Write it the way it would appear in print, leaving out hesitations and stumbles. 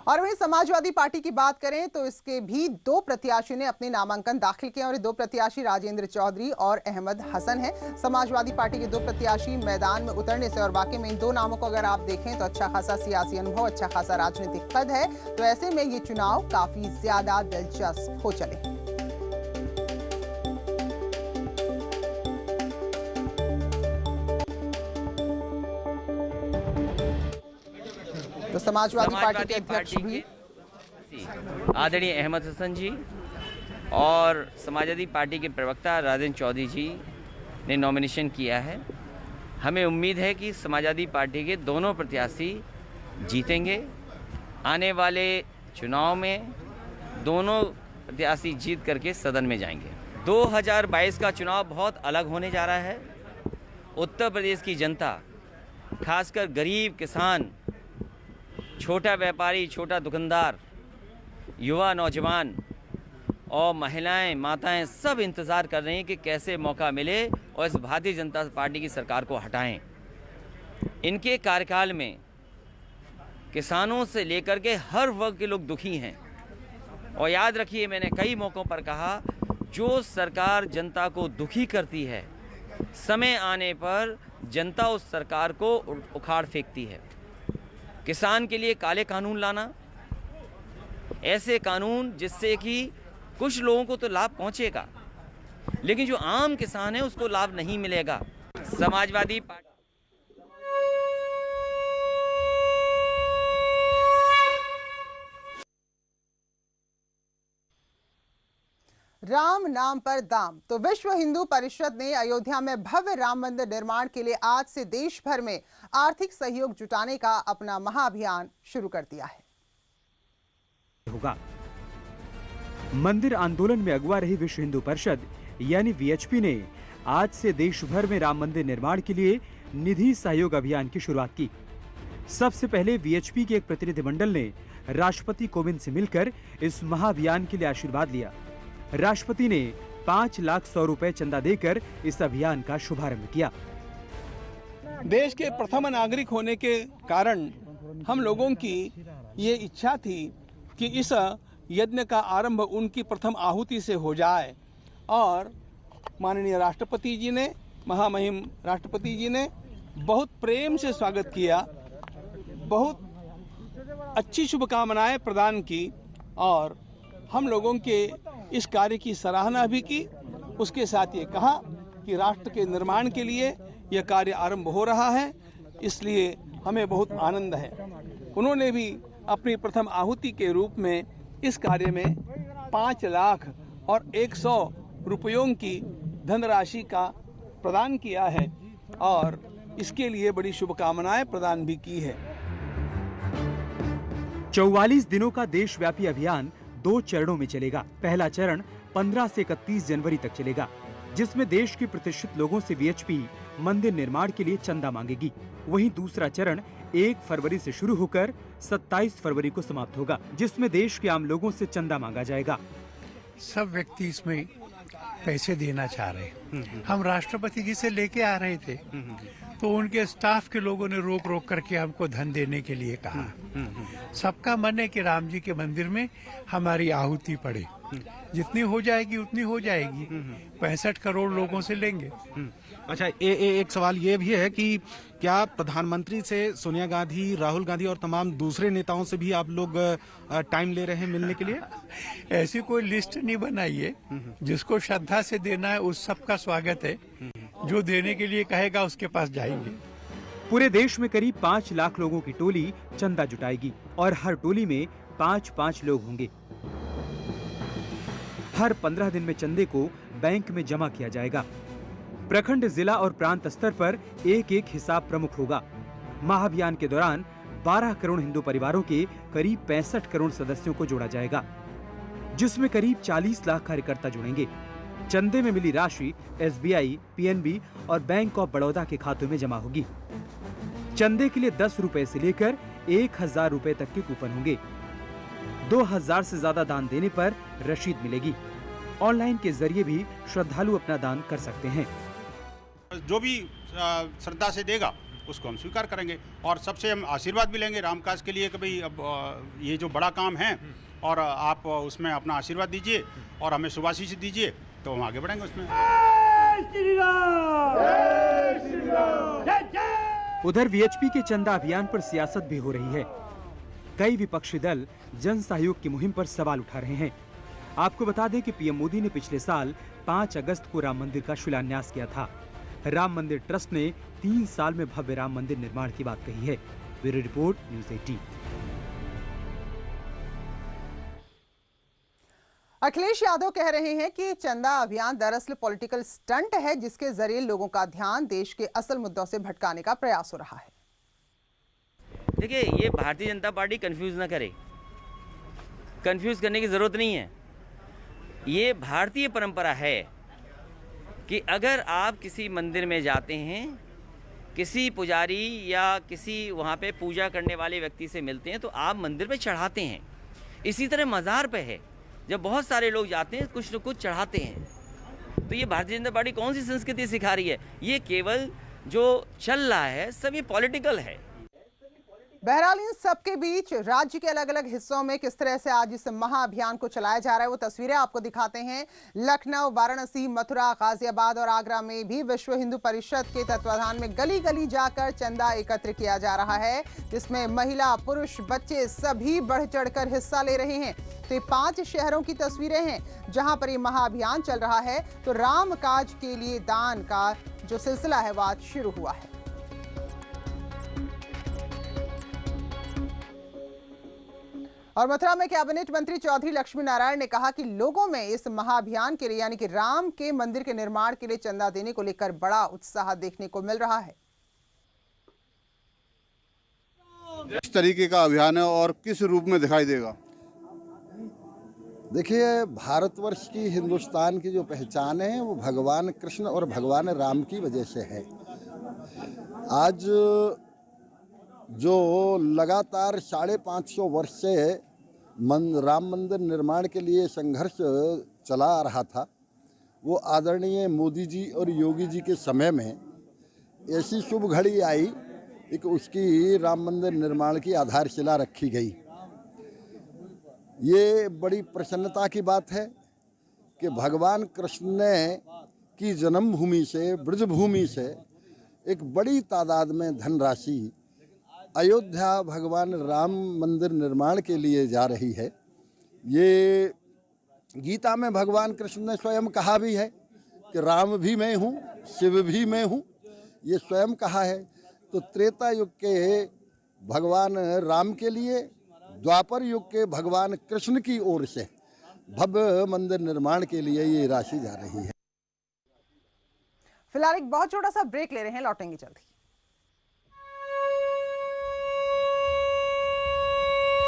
और वहीं समाजवादी पार्टी की बात करें तो इसके भी दो प्रत्याशी ने अपने नामांकन दाखिल किए और ये दो प्रत्याशी राजेंद्र चौधरी और अहमद हसन हैं। समाजवादी पार्टी के दो प्रत्याशी मैदान में उतरने से और वाकई में इन दो नामों को अगर आप देखें तो अच्छा खासा सियासी अनुभव, अच्छा खासा राजनीतिक कद है, तो ऐसे में ये चुनाव काफी ज्यादा दिलचस्प हो चले। तो समाजवादी पार्टी के अध्यक्ष भी आदरणीय अहमद हसन जी और समाजवादी पार्टी के प्रवक्ता राजेंद्र चौधरी जी ने नॉमिनेशन किया है। हमें उम्मीद है कि समाजवादी पार्टी के दोनों प्रत्याशी जीतेंगे। आने वाले चुनाव में दोनों प्रत्याशी जीत करके सदन में जाएंगे। 2022 का चुनाव बहुत अलग होने जा रहा है। उत्तर प्रदेश की जनता, खासकर गरीब किसान, छोटा व्यापारी, छोटा दुकानदार, युवा, नौजवान और महिलाएं, माताएं सब इंतज़ार कर रही हैं कि कैसे मौका मिले और इस भारतीय जनता पार्टी की सरकार को हटाएं। इनके कार्यकाल में किसानों से लेकर के हर वर्ग के लोग दुखी हैं। और याद रखिए, मैंने कई मौक़ों पर कहा, जो सरकार जनता को दुखी करती है, समय आने पर जनता उस सरकार को उखाड़ फेंकती है। किसान के लिए काले कानून लाना, ऐसे कानून जिससे कि कुछ लोगों को तो लाभ पहुंचेगा लेकिन जो आम किसान है उसको लाभ नहीं मिलेगा। समाजवादी पार्टी राम नाम पर दाम। तो विश्व हिंदू परिषद ने अयोध्या में भव्य राम मंदिर निर्माण के लिए आज से देश भर में आर्थिक सहयोग जुटाने का अपना महाअभियान शुरू कर दिया है। होगा मंदिर आंदोलन में अगुवा रही विश्व हिंदू परिषद यानी वीएचपी ने आज से देश भर में राम मंदिर निर्माण के लिए निधि सहयोग अभियान की शुरुआत की। सबसे पहले वीएचपी के एक प्रतिनिधिमंडल ने राष्ट्रपति कोविंद से मिलकर इस महाअभियान के लिए आशीर्वाद लिया। राष्ट्रपति ने 5,100,000 रुपए चंदा देकर इस अभियान का शुभारंभ किया। देश के प्रथम नागरिक होने के कारण हम लोगों की ये इच्छा थी कि इस यज्ञ का आरंभ उनकी प्रथम आहुति से हो जाए और माननीय राष्ट्रपति जी ने, महामहिम राष्ट्रपति जी ने बहुत प्रेम से स्वागत किया, बहुत अच्छी शुभकामनाएं प्रदान की और हम लोगों के इस कार्य की सराहना भी की। उसके साथ ये कहा कि राष्ट्र के निर्माण के लिए यह कार्य आरंभ हो रहा है, इसलिए हमें बहुत आनंद है। उन्होंने भी अपनी प्रथम आहुति के रूप में इस कार्य में 5,100,000 रुपयों की धनराशि का प्रदान किया है और इसके लिए बड़ी शुभकामनाएं प्रदान भी की है। 44 दिनों का देशव्यापी अभियान 2 चरणों में चलेगा। पहला चरण 15 से 31 जनवरी तक चलेगा, जिसमें देश के प्रतिष्ठित लोगों से वीएचपी मंदिर निर्माण के लिए चंदा मांगेगी। वहीं दूसरा चरण 1 फरवरी से शुरू होकर 27 फरवरी को समाप्त होगा, जिसमें देश के आम लोगों से चंदा मांगा जाएगा। सब व्यक्ति इसमें पैसे देना चाह रहे हैं। हम राष्ट्रपति जी से लेके आ रहे थे तो उनके स्टाफ के लोगों ने रोक रोक करके हमको धन देने के लिए कहा। सबका मन है कि राम जी के मंदिर में हमारी आहुति पड़े, जितनी हो जाएगी उतनी हो जाएगी। 65 करोड़ लोगों से लेंगे। अच्छा, एक सवाल ये भी है कि क्या प्रधानमंत्री से सोनिया गांधी, राहुल गांधी और तमाम दूसरे नेताओं से भी आप लोग टाइम ले रहे हैं मिलने के लिए? ऐसी कोई लिस्ट नहीं बनाई है। जिसको श्रद्धा से देना है उस सबका स्वागत है। जो देने के लिए कहेगा उसके पास जाएंगे। पूरे देश में करीब 5 लाख लोगों की टोली चंदा जुटाएगी और हर टोली में 5-5 लोग होंगे। हर 15 दिन में चंदे को बैंक में जमा किया जाएगा। प्रखंड, जिला और प्रांत स्तर पर एक-एक हिसाब प्रमुख होगा। महाअभियान के दौरान 12 करोड़ हिंदू परिवारों के करीब 65 करोड़ सदस्यों को जोड़ा जाएगा, जिसमें करीब 40 लाख कार्यकर्ता जुड़ेंगे। चंदे में मिली राशि एसबीआई, पीएनबी और बैंक ऑफ बड़ौदा के खातों में जमा होगी। चंदे के लिए 10 रुपए से लेकर 1,000 रुपए तक के कूपन होंगे। 2,000 से ज्यादा दान देने पर रसीद मिलेगी। ऑनलाइन के जरिए भी श्रद्धालु अपना दान कर सकते हैं। जो भी श्रद्धा से देगा उसको हम स्वीकार करेंगे और सबसे हम आशीर्वाद भी लेंगे रामकाज के लिए कि भाई अब ये जो बड़ा काम है और आप उसमें अपना आशीर्वाद दीजिए और हमें शुभाशीष दीजिए तो हम आगे बढ़ेंगे उसमें। उधर वीएचपी के चंदा अभियान पर सियासत भी हो रही है। कई विपक्षी दल जन सहयोग की मुहिम पर सवाल उठा रहे हैं। आपको बता दें कि पीएम मोदी ने पिछले साल 5 अगस्त को राम मंदिर का शिलान्यास किया था। राम मंदिर ट्रस्ट ने 3 साल में भव्य राम मंदिर निर्माण की बात कही है। Bureau report, news 18। Akhilesh Yadav कह रहे हैं कि चंदा अभियान दरअसल पॉलिटिकल स्टंट है जिसके जरिए लोगों का ध्यान देश के असल मुद्दों से भटकाने का प्रयास हो रहा है। देखिए, ये भारतीय जनता पार्टी कंफ्यूज ना करे, कंफ्यूज करने की जरूरत नहीं है। ये भारतीय परंपरा है कि अगर आप किसी मंदिर में जाते हैं, किसी पुजारी या किसी वहाँ पे पूजा करने वाले व्यक्ति से मिलते हैं तो आप मंदिर में चढ़ाते हैं। इसी तरह मज़ार पे है, जब बहुत सारे लोग जाते हैं कुछ न कुछ चढ़ाते हैं। तो ये भारतीय जनता पार्टी कौन सी संस्कृति सिखा रही है? ये केवल जो चल रहा है सब ये पॉलिटिकल है। बहरहाल इन सबके बीच राज्य के अलग अलग हिस्सों में किस तरह से आज इस महाअभियान को चलाया जा रहा है वो तस्वीरें आपको दिखाते हैं। लखनऊ, वाराणसी, मथुरा, गाजियाबाद और आगरा में भी विश्व हिंदू परिषद के तत्वाधान में गली गली जाकर चंदा एकत्र किया जा रहा है, जिसमें महिला, पुरुष, बच्चे सभी बढ़ चढ़कर हिस्सा ले रहे हैं। तो ये 5 शहरों की तस्वीरें हैं जहां पर ये महाअभियान चल रहा है। तो राम काज के लिए दान का जो सिलसिला है वो आज शुरू हुआ है। और मथुरा में कैबिनेट मंत्री चौधरी लक्ष्मी नारायण ने कहा कि लोगों में इस महाअभियान के लिए यानी कि राम के मंदिर के निर्माण के लिए चंदा देने को लेकर बड़ा उत्साह देखने को मिल रहा है। किस तरीके का अभियान है और किस रूप में दिखाई देगा? देखिए, भारतवर्ष की, हिंदुस्तान की जो पहचान है वो भगवान कृष्ण और भगवान राम की वजह से है। आज जो लगातार 550 वर्ष से राम मंदिर निर्माण के लिए संघर्ष चला आ रहा था, वो आदरणीय मोदी जी और योगी जी के समय में ऐसी शुभ घड़ी आई कि उसकी राम मंदिर निर्माण की आधारशिला रखी गई। ये बड़ी प्रसन्नता की बात है कि भगवान कृष्ण ने की जन्मभूमि से, ब्रजभूमि से एक बड़ी तादाद में धनराशि अयोध्या भगवान राम मंदिर निर्माण के लिए जा रही है। ये गीता में भगवान कृष्ण ने स्वयं कहा भी है कि राम भी मैं हूँ, शिव भी मैं हूँ, ये स्वयं कहा है। तो त्रेता युग के भगवान राम के लिए, द्वापर युग के भगवान कृष्ण की ओर से भव्य मंदिर निर्माण के लिए ये राशि जा रही है। फिलहाल एक बहुत छोटा सा ब्रेक ले रहे हैं, लौटेंगे जल्दी।